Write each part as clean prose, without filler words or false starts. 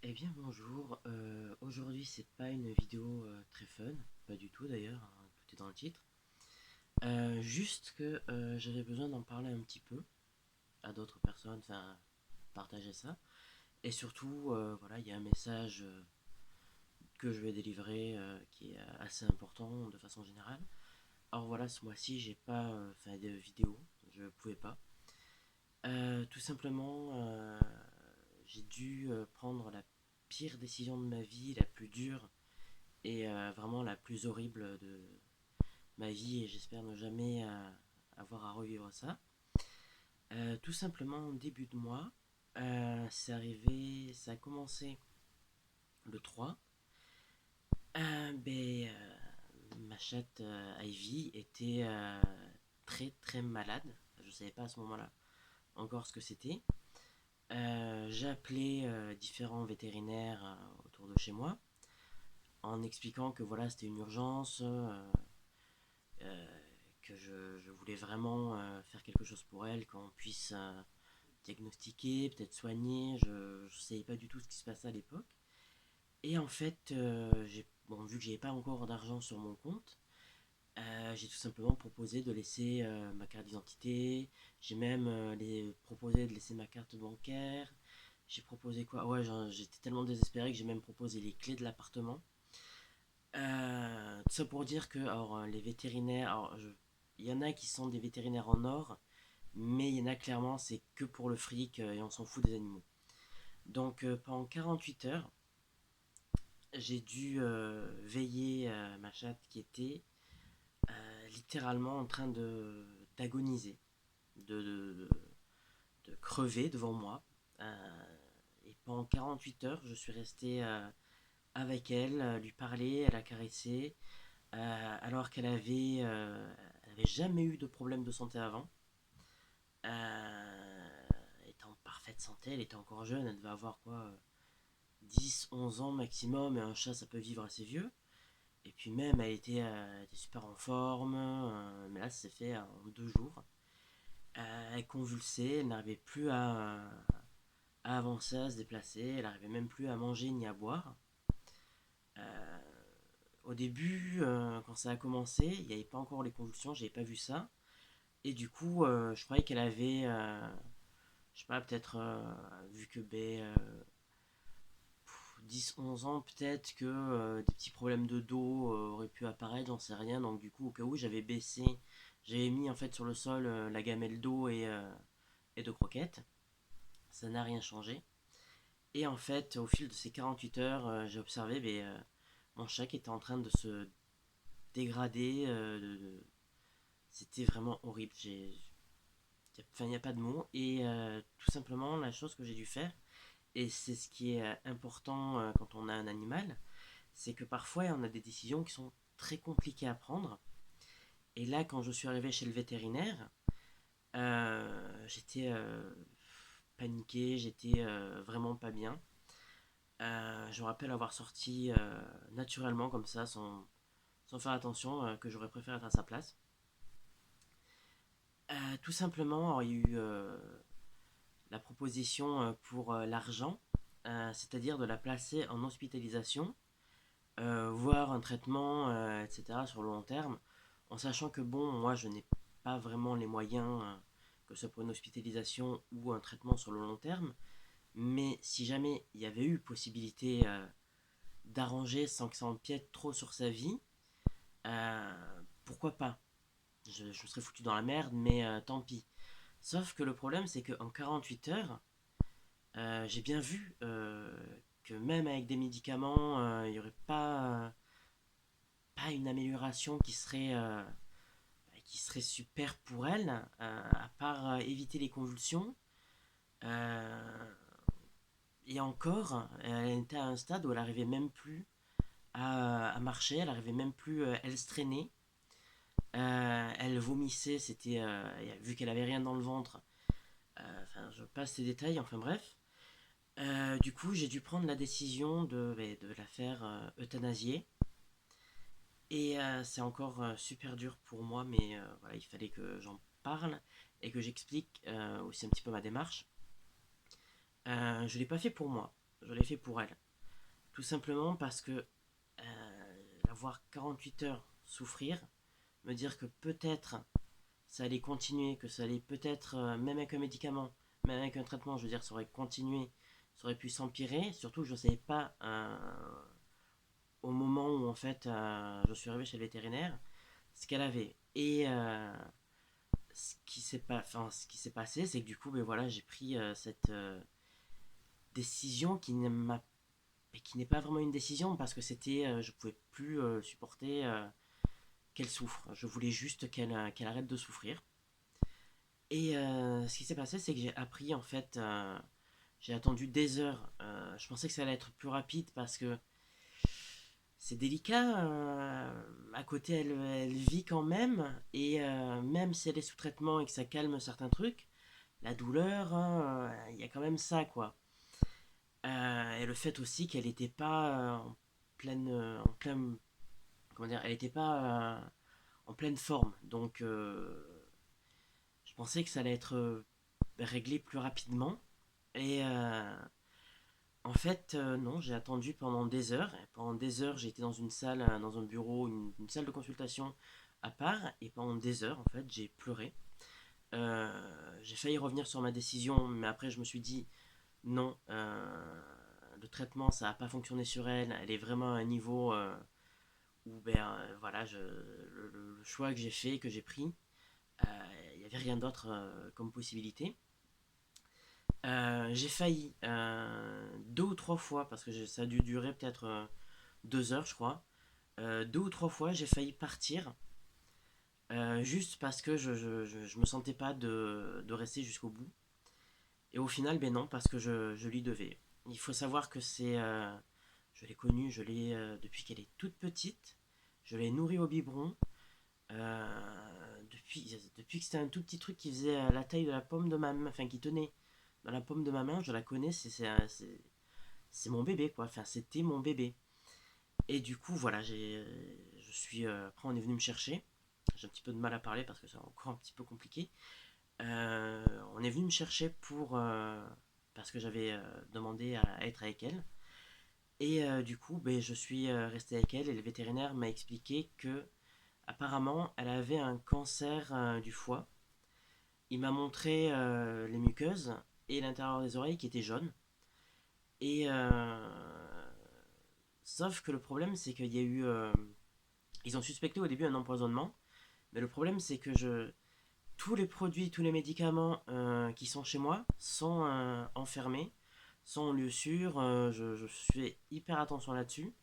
Eh bien bonjour, aujourd'hui c'est pas une vidéo très fun, pas du tout d'ailleurs, hein, tout est dans le titre. Juste que j'avais besoin d'en parler un petit peu à d'autres personnes, enfin partager ça. Et surtout, voilà, il y a un message que je vais délivrer qui est assez important de façon générale. Alors voilà, ce mois-ci j'ai pas fait de vidéo, je pouvais pas. Tout simplement, j'ai dû prendre la pire décision de ma vie, la plus dure et vraiment la plus horrible de ma vie et j'espère ne jamais avoir à revivre ça. Tout simplement au début de mois, c'est arrivé, ça a commencé le 3. Ma chatte Ivy était très très malade. Je ne savais pas à ce moment-là encore ce que c'était. J'ai appelé différents vétérinaires autour de chez moi en expliquant que voilà c'était une urgence, euh, que je voulais vraiment faire quelque chose pour elle, qu'on puisse diagnostiquer, peut-être soigner. Je ne savais pas du tout ce qui se passait à l'époque. Et en fait, bon, vu que j'avais pas encore d'argent sur mon compte, j'ai tout simplement proposé de laisser ma carte d'identité. J'ai même proposé de laisser ma carte bancaire. J'ai proposé quoi? Ouais, j'étais tellement désespéré que j'ai même proposé les clés de l'appartement. Tout ça pour dire que alors, les vétérinaires, il y en a qui sont des vétérinaires en or, mais il y en a clairement, c'est que pour le fric et on s'en fout des animaux. Donc pendant 48 heures, j'ai dû veiller ma chatte qui était littéralement en train d'agoniser, de, de crever devant moi. Et pendant 48 heures, je suis resté avec elle, lui parler, elle la caresser, alors elle avait jamais eu de problème de santé avant. Elle était en parfaite santé, elle était encore jeune, elle devait avoir quoi, 10, 11 ans maximum, et un chat ça peut vivre assez vieux. Et puis même, était super en forme, mais là, ça s'est fait en 2 jours. Elle convulsait, elle n'arrivait plus à avancer, à se déplacer, elle n'arrivait même plus à manger ni à boire. Euh, Au début, quand ça a commencé, il n'y avait pas encore les convulsions, j'avais pas vu ça. Et du coup, je croyais qu'elle avait, je sais pas, peut-être, vu que 10-11 ans, peut-être que des petits problèmes de dos auraient pu apparaître, j'en sais rien. Donc du coup, au cas où, j'avais mis en fait sur le sol la gamelle d'eau et de croquettes. Ça n'a rien changé. Et en fait, au fil de ces 48 heures, j'ai observé mon chat qui était en train de se dégrader. C'était vraiment horrible. Enfin, il n'y a pas de mots. Et tout simplement, la chose que j'ai dû faire, et c'est ce qui est important quand on a un animal, c'est que parfois on a des décisions qui sont très compliquées à prendre. Et là, quand je suis arrivé chez le vétérinaire, j'étais paniqué, j'étais vraiment pas bien. Je me rappelle avoir sorti naturellement comme ça, sans faire attention, que j'aurais préféré être à sa place. Tout simplement, alors, il y a eu la proposition pour l'argent, c'est-à-dire de la placer en hospitalisation, voire un traitement, etc., sur le long terme, en sachant que, bon, moi, je n'ai pas vraiment les moyens, que ce soit pour une hospitalisation ou un traitement sur le long terme, mais si jamais il y avait eu possibilité d'arranger sans que ça empiète trop sur sa vie, pourquoi pas? Je me serais foutu dans la merde, mais tant pis. Sauf que le problème, c'est qu'en 48 heures, j'ai bien vu que même avec des médicaments, il n'y aurait pas une amélioration qui serait super pour elle, à part éviter les convulsions. Euh, et encore, elle était à un stade où elle n'arrivait même plus à marcher, elle n'arrivait même plus, elle se traînait. Elle vomissait, vu qu'elle avait rien dans le ventre. Enfin, je passe ces détails, enfin bref. Du coup, j'ai dû prendre la décision de la faire euthanasier. Et c'est encore super dur pour moi, mais voilà, il fallait que j'en parle et que j'explique aussi un petit peu ma démarche. Je ne l'ai pas fait pour moi. je l'ai fait pour elle. Tout simplement parce que la voir 48 heures souffrir, me dire que peut-être ça allait continuer, que ça allait peut-être, même avec un médicament, même avec un traitement, je veux dire, ça aurait continué, ça aurait pu s'empirer. Surtout que je ne savais pas au moment où en fait je suis arrivé chez le vétérinaire ce qu'elle avait. Et ce qui s'est passé, c'est que du coup, ben voilà, j'ai pris cette décision qui n'est pas vraiment une décision parce que je pouvais plus supporter qu'elle souffre. Je voulais juste qu'elle arrête de souffrir. Et ce qui s'est passé, c'est que j'ai appris en fait, j'ai attendu des heures. Je pensais que ça allait être plus rapide parce que c'est délicat. À côté, elle vit quand même. Et même si elle est sous traitement et que ça calme certains trucs, la douleur, hein, il y a quand même ça, quoi. Et le fait aussi qu'elle n'était pas en pleine, comment dire, elle n'était pas en pleine forme. Donc, je pensais que ça allait être réglé plus rapidement. Et en fait, non, j'ai attendu pendant des heures. Et pendant des heures, j'ai été dans une salle, dans un bureau, une salle de consultation à part. Et pendant des heures, en fait, j'ai pleuré. J'ai failli revenir sur ma décision, mais après, je me suis dit non, le traitement, ça n'a pas fonctionné sur elle. Elle est vraiment à un niveau où, ben, voilà, le choix que j'ai fait, que j'ai pris, il n'y avait rien d'autre comme possibilité. J'ai failli 2 ou 3 fois, parce que ça a dû durer peut-être 2 heures, je crois. 2 ou 3 fois, j'ai failli partir, juste parce que je me sentais pas de rester jusqu'au bout. Et au final, ben non, parce que je lui devais. Il faut savoir que je l'ai connue, depuis qu'elle est toute petite. Je l'ai nourrie au biberon. Depuis que c'était un tout petit truc qui faisait la taille de la paume de ma main, enfin qui tenait dans la paume de ma main, je la connais, c'est mon bébé, quoi. Enfin, c'était mon bébé. Et du coup, voilà, après, on est venu me chercher. J'ai un petit peu de mal à parler parce que c'est encore un petit peu compliqué. On est venu me chercher parce que j'avais demandé à être avec elle. Et du coup, ben, je suis resté avec elle et le vétérinaire m'a expliqué que apparemment, elle avait un cancer du foie. Il m'a montré les muqueuses et l'intérieur des oreilles qui étaient jaunes. Et sauf que le problème, c'est qu'il y a eu. Ils ont suspecté au début un empoisonnement, mais le problème, c'est que tous les produits, tous les médicaments qui sont chez moi sont enfermés, sont en lieu sûr. Je fais hyper attention là-dessus.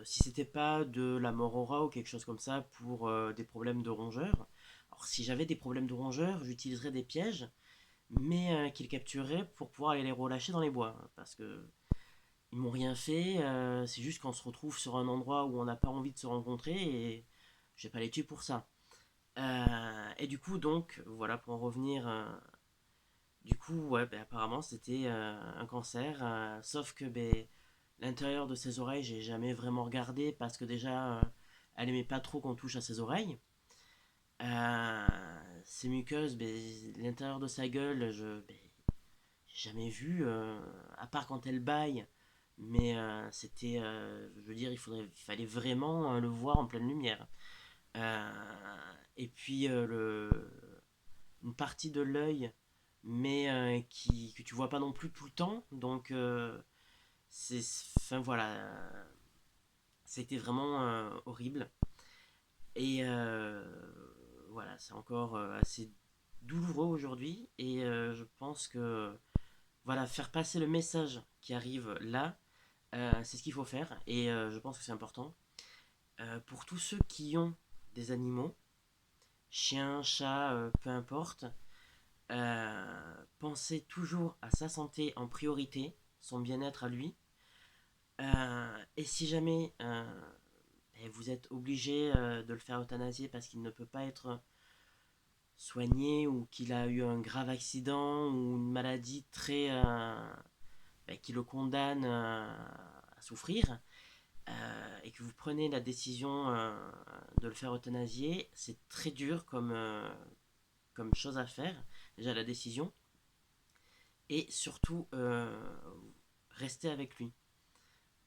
Si c'était pas de la morora ou quelque chose comme ça pour des problèmes de rongeurs. Alors, si j'avais des problèmes de rongeurs, j'utiliserais des pièges, mais qu'ils captureraient pour pouvoir aller les relâcher dans les bois. Parce que ils m'ont rien fait, c'est juste qu'on se retrouve sur un endroit où on n'a pas envie de se rencontrer et je vais pas les tuer pour ça. Et du coup, donc, voilà, pour en revenir, du coup, ouais, ben, apparemment c'était un cancer, sauf que ben, l'intérieur de ses oreilles, j'ai jamais vraiment regardé parce que déjà, elle aimait pas trop qu'on touche à ses oreilles. Ses muqueuses, ben, l'intérieur de sa gueule, j'ai jamais vu, à part quand elle baille. Mais je veux dire, il fallait vraiment le voir en pleine lumière. Et puis une partie de l'œil, mais que tu vois pas non plus tout le temps. Donc c'est, enfin voilà, c'était vraiment horrible. Et voilà, c'est encore assez douloureux aujourd'hui. Et je pense que voilà, faire passer le message qui arrive là, c'est ce qu'il faut faire. Et je pense que c'est important. Pour tous ceux qui ont des animaux, chiens, chats, peu importe, pensez toujours à sa santé en priorité, son bien-être à lui. Et si jamais vous êtes obligé de le faire euthanasier parce qu'il ne peut pas être soigné ou qu'il a eu un grave accident ou une maladie qui le condamne à souffrir, et que vous prenez la décision de le faire euthanasier, c'est très dur comme chose à faire, déjà la décision. Et surtout, restez avec lui.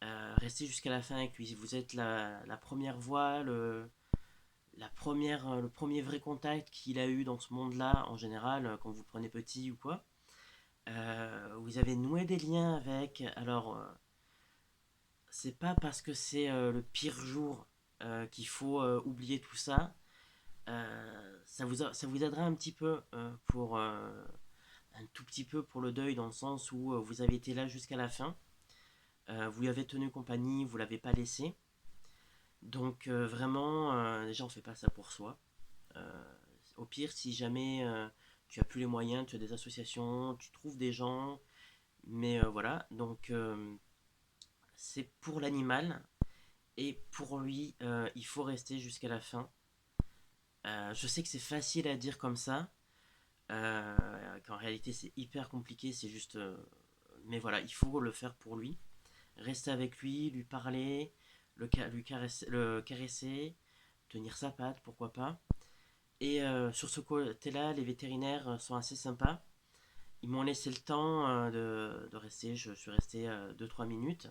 Restez jusqu'à la fin avec lui. Vous êtes la première voix, le premier vrai contact qu'il a eu dans ce monde-là, en général, quand vous prenez petit ou quoi. Vous avez noué des liens avec. Alors, c'est pas parce que c'est le pire jour qu'il faut oublier tout ça. Ça vous aidera un petit peu pour un tout petit peu pour le deuil, dans le sens où vous avez été là jusqu'à la fin. Vous lui avez tenu compagnie, vous l'avez pas laissé. Donc vraiment, déjà on fait pas ça pour soi. Euh, Au pire, si jamais tu as plus les moyens, tu as des associations, tu trouves des gens, mais voilà. Donc c'est pour l'animal et pour lui, il faut rester jusqu'à la fin. Je sais que c'est facile à dire comme ça, qu'en réalité c'est hyper compliqué, c'est juste... mais voilà, il faut le faire pour lui. Rester avec lui, lui parler, le caresser, tenir sa patte, pourquoi pas. Et sur ce côté-là, les vétérinaires sont assez sympas. Ils m'ont laissé le temps de rester, je suis resté 2-3 minutes,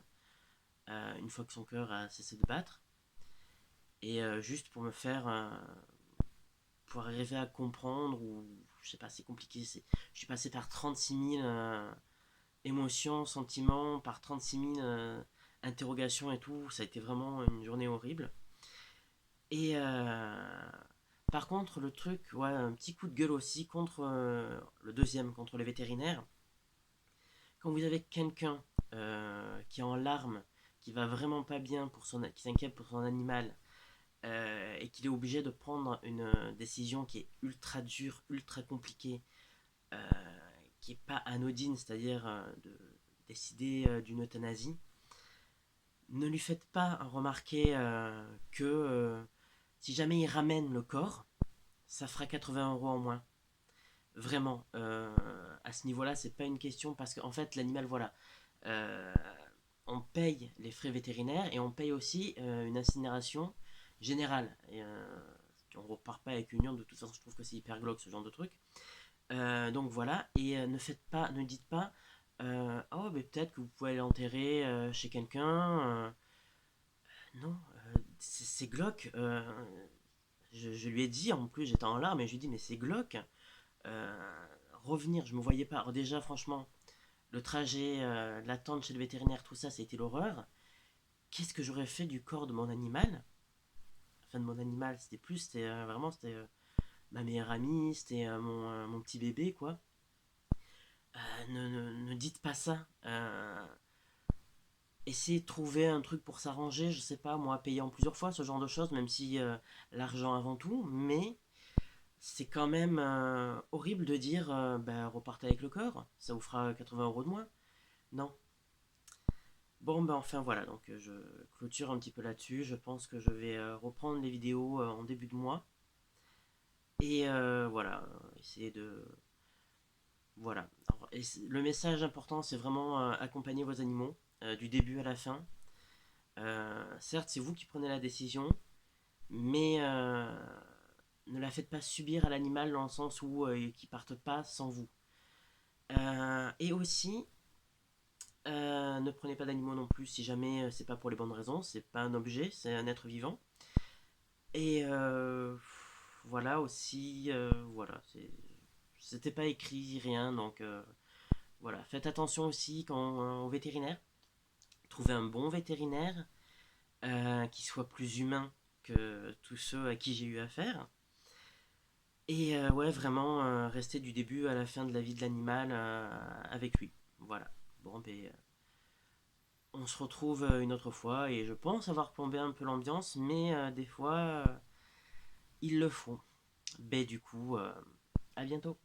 une fois que son cœur a cessé de battre. Et juste pour me faire... pour arriver à comprendre, ou je sais pas, c'est compliqué. Je suis passé par 36 000 émotions, sentiments, par 36 000 interrogations et tout. Ça a été vraiment une journée horrible. Et par contre, le truc, ouais, un petit coup de gueule aussi contre le deuxième, contre les vétérinaires. Quand vous avez quelqu'un qui est en larmes, qui va vraiment pas bien, qui s'inquiète pour son animal, et qu'il est obligé de prendre une décision qui est ultra dure, ultra compliquée, euh, qui est pas anodine, c'est-à-dire de décider d'une euthanasie, ne lui faites pas remarquer que si jamais il ramène le corps, ça fera 80 € en moins. Vraiment, à ce niveau-là, c'est pas une question parce qu'en fait, l'animal, voilà, euh, on paye les frais vétérinaires et on paye aussi une incinération générale. Et, on repart pas avec une urne, de toute façon, je trouve que c'est hyper glauque ce genre de truc. Donc voilà, et ne dites pas, oh, mais peut-être que vous pouvez aller l'enterrer chez quelqu'un. Non, c'est glauque. Je lui ai dit, en plus j'étais en larmes, et je lui ai dit, mais c'est glauque. Revenir, je me voyais pas. Alors déjà, franchement, le trajet, l'attente chez le vétérinaire, tout ça, c'était l'horreur. Qu'est-ce que j'aurais fait du corps de mon animal? Enfin, de mon animal, c'était vraiment, c'était ma meilleure amie, c'était mon petit bébé, quoi. Ne dites pas ça. Essayez de trouver un truc pour s'arranger, je sais pas, moi, payer en plusieurs fois, ce genre de choses, même si l'argent avant tout, mais c'est quand même horrible de dire bah, repartez avec le corps, ça vous fera 80 € de moins. Non. Bon, ben enfin voilà, donc je clôture un petit peu là-dessus. Je pense que je vais reprendre les vidéos en début de mois. Et voilà, essayer de. Voilà. Alors, le message important, c'est vraiment accompagner vos animaux du début à la fin. Certes, c'est vous qui prenez la décision, mais ne la faites pas subir à l'animal dans le sens où qu'il parte pas sans vous. Et aussi, ne prenez pas d'animaux non plus si jamais c'est pas pour les bonnes raisons. C'est pas un objet, c'est un être vivant. Et voilà aussi, voilà, c'était pas écrit rien, donc voilà. Faites attention aussi quand au vétérinaire. Trouvez un bon vétérinaire qui soit plus humain que tous ceux à qui j'ai eu affaire. Et ouais, vraiment rester du début à la fin de la vie de l'animal avec lui. Voilà. Bon, ben, on se retrouve une autre fois et je pense avoir plombé un peu l'ambiance, mais des fois, ils le font. Ben, du coup, à bientôt.